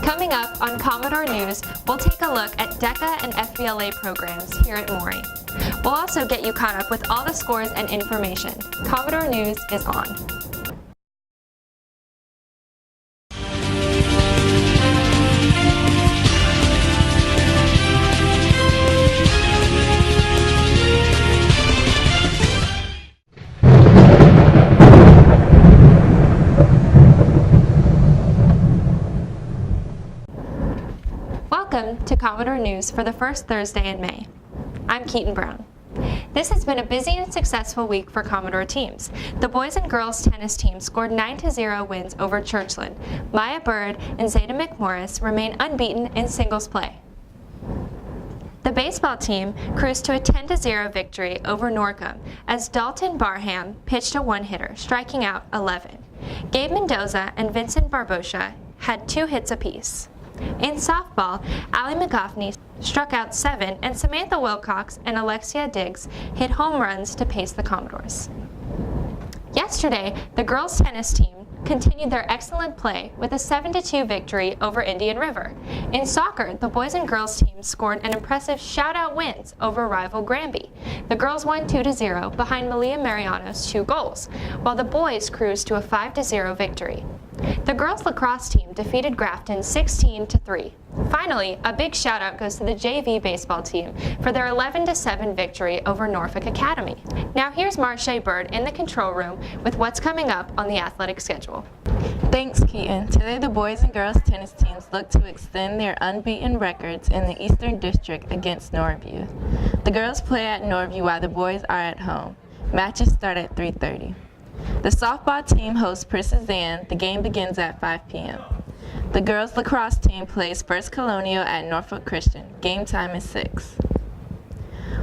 Coming up on Commodore News, we'll take a look at DECA and FBLA programs here at Maury. We'll also get you caught up with all the scores and information. Commodore News is on. Welcome to Commodore News for the first Thursday in May. I'm Keaton Brown. This has been a busy and successful week for Commodore teams. The boys and girls tennis team scored 9-0 wins over Churchland. Maya Bird and Zeta McMorris remain unbeaten in singles play. The baseball team cruised to a 10-0 victory over Norcom as Dalton Barham pitched a one-hitter, striking out 11. Gabe Mendoza and Vincent Barbosha had 2 hits apiece. In softball, Allie McGoffney struck out 7, and Samantha Wilcox and Alexia Diggs hit home runs to pace the Commodores. Yesterday, the girls' tennis team continued their excellent play with a 7-2 victory over Indian River. In soccer, the boys and girls teams scored an impressive shutout wins over rival Granby. The girls won 2-0 behind Malia Mariano's 2 goals, while the boys cruised to a 5-0 victory. The girls lacrosse team defeated Grafton 16-3. Finally, a big shout out goes to the JV baseball team for their 11-7 victory over Norfolk Academy. Now here's Marche Bird in the control room with what's coming up on the athletic schedule. Thanks, Keaton. Today the boys and girls tennis teams look to extend their unbeaten records in the Eastern District against Norview. The girls play at Norview while the boys are at home. Matches start at 3:30. The softball team hosts Princess Anne. The game begins at 5 p.m. The girls lacrosse team plays First Colonial at Norfolk Christian. Game time is 6.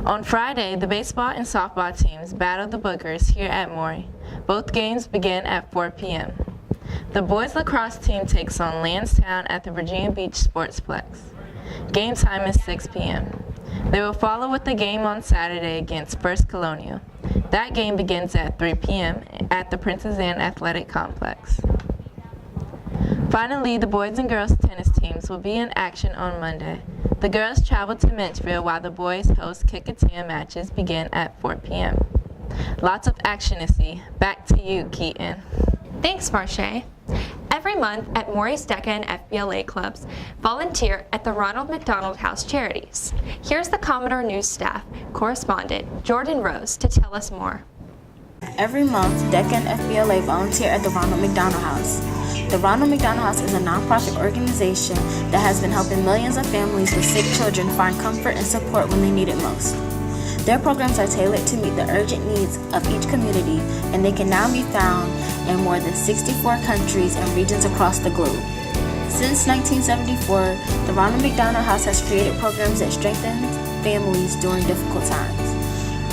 On Friday, the baseball and softball teams battle the Boogers here at Maury. Both games begin at 4 p.m. The boys lacrosse team takes on Lansdowne at the Virginia Beach Sportsplex. Game time is 6 p.m. They will follow with the game on Saturday against First Colonial. That game begins at 3 p.m. at the Princess Anne Athletic Complex. Finally, the boys and girls tennis teams will be in action on Monday. The girls travel to Menchville while the boys host Kickatea matches begin at 4 p.m. Lots of action to see. Back to you, Keaton. Thanks, Marche. Every month at Maury's DECA and FBLA clubs, volunteer at the Ronald McDonald House Charities. Here's the Commodore News staff correspondent, Jordan Rose, to tell us more. Every month, DECA and FBLA volunteer at the Ronald McDonald House. The Ronald McDonald House is a nonprofit organization that has been helping millions of families with sick children find comfort and support when they need it most. Their programs are tailored to meet the urgent needs of each community, and they can now be found in more than 64 countries and regions across the globe. Since 1974, the Ronald McDonald House has created programs that strengthen families during difficult times.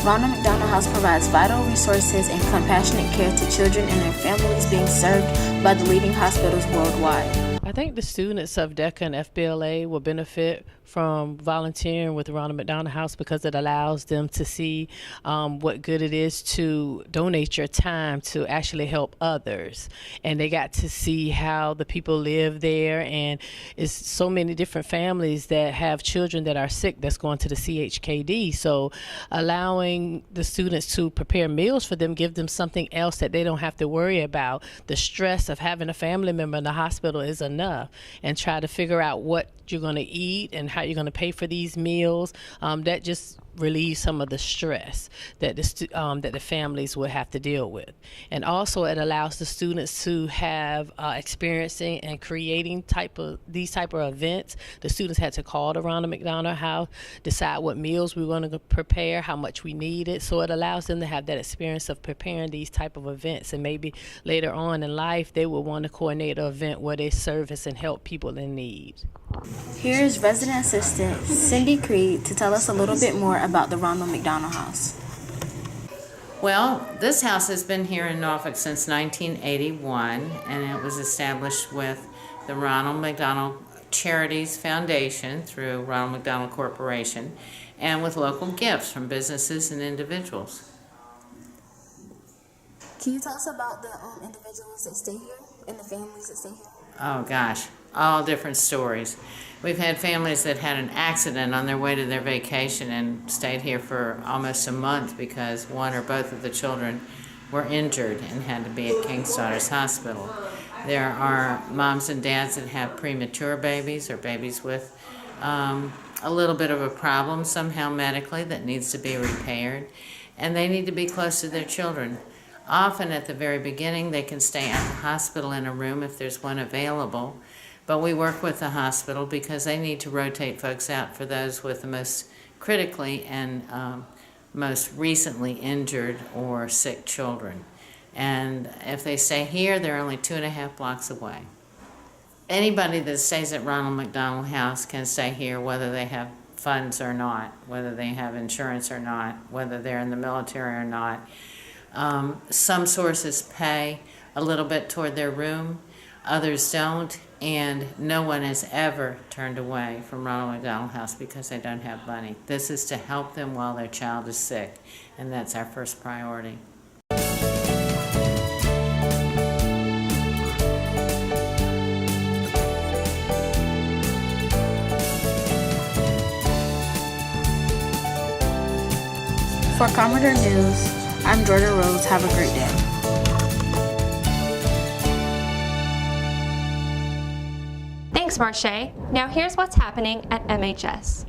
Ronald McDonald House provides vital resources and compassionate care to children and their families being served by the leading hospitals worldwide. I think the students of DECA and FBLA will benefit from volunteering with the Ronald McDonald House because it allows them to see what good it is to donate your time to actually help others. And they got to see how the people live there, and it's so many different families that have children that are sick that's going to the CHKD. So allowing the students to prepare meals for them, give them something else that they don't have to worry about. The stress of having a family member in the hospital is enough, and try to figure out what you're going to eat and how you're going to pay for these meals. That just relieve some of the stress that the families would have to deal with. And also it allows the students to have experiencing and creating these type of events. The students had to call the Ronald McDonald House, decide what meals we want to prepare, how much we needed. So it allows them to have that experience of preparing these type of events, and maybe later on in life they will want to coordinate an event where they service and help people in need. Here's resident assistant Cindy Creed to tell us a little bit more about the Ronald McDonald House. Well, this house has been here in Norfolk since 1981, and it was established with the Ronald McDonald Charities Foundation through Ronald McDonald Corporation, and with local gifts from businesses and individuals. Can you tell us about the individuals that stay here and the families that stay here? Oh gosh, all different stories. We've had families that had an accident on their way to their vacation and stayed here for almost a month because one or both of the children were injured and had to be at King's Daughters Hospital. There are moms and dads that have premature babies or babies with a little bit of a problem somehow medically that needs to be repaired, and they need to be close to their children. Often at the very beginning they can stay at the hospital in a room if there's one available, but we work with the hospital because they need to rotate folks out for those with the most critically and most recently injured or sick children. And if they stay here, they're only 2.5 blocks away. Anybody that stays at Ronald McDonald House can stay here whether they have funds or not, whether they have insurance or not, whether they're in the military or not. Some sources pay a little bit toward their room, others don't, and no one has ever turned away from Ronald McDonald House because they don't have money. This is to help them while their child is sick, and that's our first priority. For Commodore News, I'm Jordan Rose. Have a great day. Thanks, Marche. Now here's what's happening at MHS.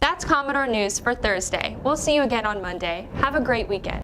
That's Commodore News for Thursday. We'll see you again on Monday. Have a great weekend.